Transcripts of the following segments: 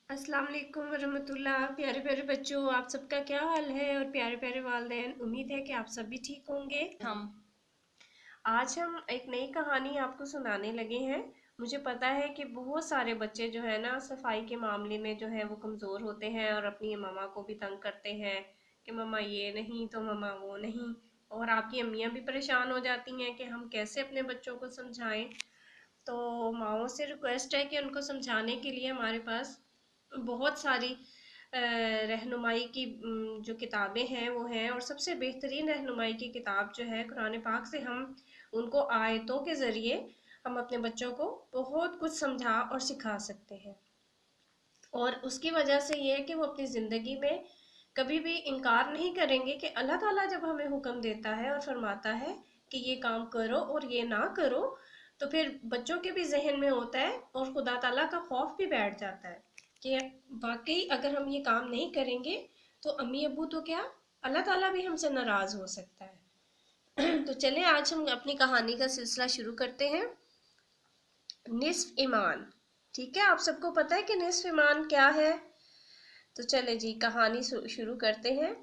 अस्सलाम वालेकुम वरहमतुल्लाह। प्यारे प्यारे बच्चों, आप सबका क्या हाल है? और प्यारे प्यारे वालिदैन, उम्मीद है कि आप सब भी ठीक होंगे। आज हम एक नई कहानी आपको सुनाने लगे हैं। मुझे पता है कि बहुत सारे बच्चे जो है ना, सफाई के मामले में जो है वो कमज़ोर होते हैं और अपनी मम्मा को भी तंग करते हैं कि मम्मा ये नहीं तो मम्मा वो नहीं। और आपकी अम्मियाँ भी परेशान हो जाती हैं कि हम कैसे अपने बच्चों को समझाएं। तो माओ से रिक्वेस्ट है कि उनको समझाने के लिए हमारे पास बहुत सारी रहनुमाई की जो किताबें हैं वो हैं। और सबसे बेहतरीन रहनुमाई की किताब जो है कुरान पाक से, हम उनको आयतों के ज़रिए हम अपने बच्चों को बहुत कुछ समझा और सिखा सकते हैं। और उसकी वजह से ये है कि वो अपनी ज़िंदगी में कभी भी इनकार नहीं करेंगे कि अल्लाह ताला जब हमें हुक्म देता है और फरमाता है कि ये काम करो और ये ना करो, तो फिर बच्चों के भी जहन में होता है और खुदा ताला का खौफ भी बैठ जाता है कि वाकई अगर हम ये काम नहीं करेंगे तो अम्मी अब्बू तो क्या, अल्लाह ताला भी हमसे नाराज़ हो सकता है। तो चलें आज हम अपनी कहानी का सिलसिला शुरू करते हैं। निस्फ ईमान। ठीक है, आप सबको पता है कि निस्फ ईमान क्या है? तो चले जी कहानी शुरू करते हैं।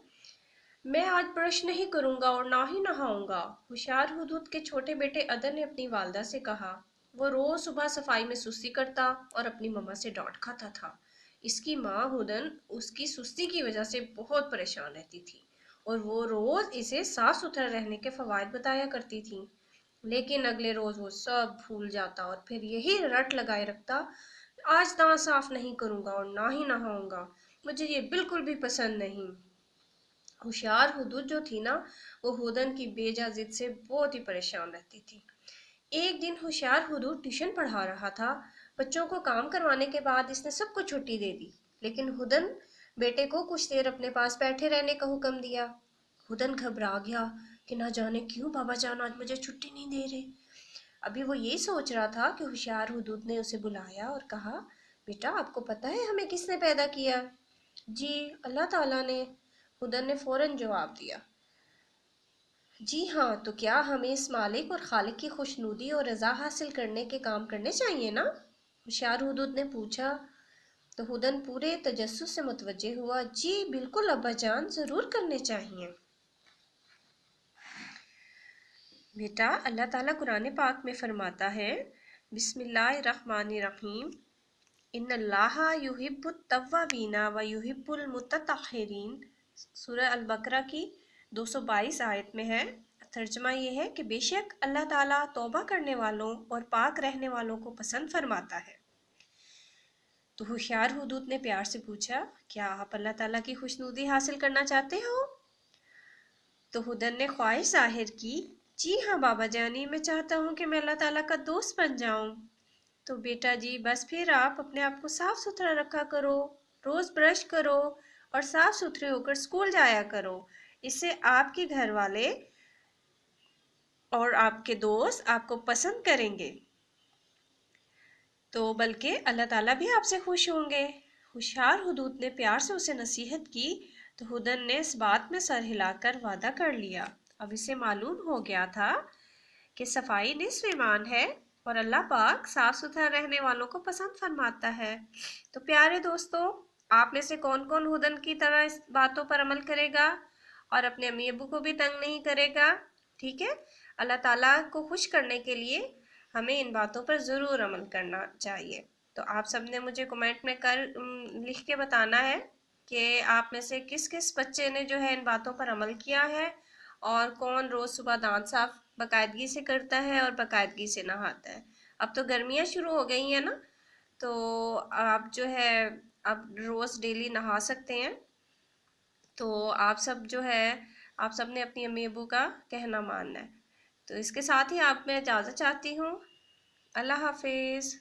मैं आज ब्रश नहीं करूंगा और ना ही नहाऊंगा, होशियार हुदूद के छोटे बेटे अदर ने अपनी वालदा से कहा। वो रोज सुबह सफाई में सुस्ती करता और अपनी मम्मा से डांट खाता था। इसकी माँ हुदन उसकी सुस्ती की वजह से बहुत परेशान रहती थी और वो रोज इसे साफ सुथरा रहने के फवायद बताया करती थी। लेकिन अगले रोज वो सब भूल जाता और फिर यही रट लगाए रखता, आज दांत साफ नहीं करूंगा और ना ही नहाऊंगा, मुझे ये बिल्कुल भी पसंद नहीं। होशियार हुदूद जो थी ना, वो हुदन की बेजा जिद से बहुत ही परेशान रहती थी। एक दिन होशियार हुदूद ट्यूशन पढ़ा रहा था। बच्चों को काम करवाने के बाद इसने सबको छुट्टी दे दी, लेकिन हुदन बेटे को कुछ देर अपने पास बैठे रहने का हुक्म दिया। हुदन घबरा गया कि ना जाने क्यों बाबा जान आज मुझे छुट्टी नहीं दे रहे। अभी वो यही सोच रहा था कि होशियार हुदूद ने उसे बुलाया और कहा, बेटा आपको पता है हमें किसने पैदा किया? जी, अल्लाह ताला ने, हुदन ने फौरन जवाब दिया। जी हाँ, तो क्या हमें इस मालिक और खालिक की खुशनुदी और रज़ा हासिल करने के काम करने चाहिए ना? होशियार हुदूद ने पूछा। तो हुदन पूरे तजस्सुस से मुतवज्जे हुआ। जी बिल्कुल अब्बा जान, ज़रूर करने चाहिए। बेटा, अल्लाह ताला कुरान पाक में फरमाता है, बिस्मिल्लाहिर्रहमानिर्रहीम, इन्नल्लाहा युहिब्बुत तव्वाबीना व युहिब्बुल मुतत्तहिरीन। सूरह अल बकरा की 222 आयत में है। तर्जमा ये है कि बेशक अल्लाह ताला तौबा करने वालों और पाक रहने वालों को पसंद फरमाता है। तो होशियार हुदूद ने प्यार से पूछा, क्या आप अल्लाह ताला की खुशनुदी हासिल करना चाहते हो? तो हुदन ने ख्वाहिश जाहिर की। जी हाँ बाबा जानी, मैं चाहता हूँ कि मैं अल्लाह ताला का दोस्त बन जाऊँ। तो बेटा जी बस फिर आप अपने आप को साफ सुथरा रखा करो, रोज ब्रश करो और साफ सुथरे होकर स्कूल जाया करो। इससे आपके घर वाले और आपके दोस्त आपको पसंद करेंगे, तो बल्कि अल्लाह ताला भी आपसे खुश होंगे। होशियार हुदूद ने प्यार से उसे नसीहत की। तो हुदन ने इस बात में सर हिलाकर वादा कर लिया। अब इसे मालूम हो गया था कि सफाई निस्फ ईमान है और अल्लाह पाक साफ सुथरा रहने वालों को पसंद फरमाता है। तो प्यारे दोस्तों, आप में से कौन कौन हुदन की तरह इस बातों पर अमल करेगा और अपने अम्मी अब्बू को भी तंग नहीं करेगा? ठीक है, अल्लाह ताला को खुश करने के लिए हमें इन बातों पर ज़रूर अमल करना चाहिए। तो आप सब ने मुझे कमेंट में लिख के बताना है कि आप में से किस किस बच्चे ने जो है इन बातों पर अमल किया है और कौन रोज़ सुबह दांत साफ बाकायदगी से करता है और बाकायदगी से नहाता है। अब तो गर्मियाँ शुरू हो गई हैं ना, तो आप जो है अब रोज़ डेली नहा सकते हैं। तो आप सब जो है, आप सब ने अपनी अम्मी अब्बू का कहना मानना है। तो इसके साथ ही आप मैं इजाज़त चाहती हूँ। अल्लाह हाफिज़।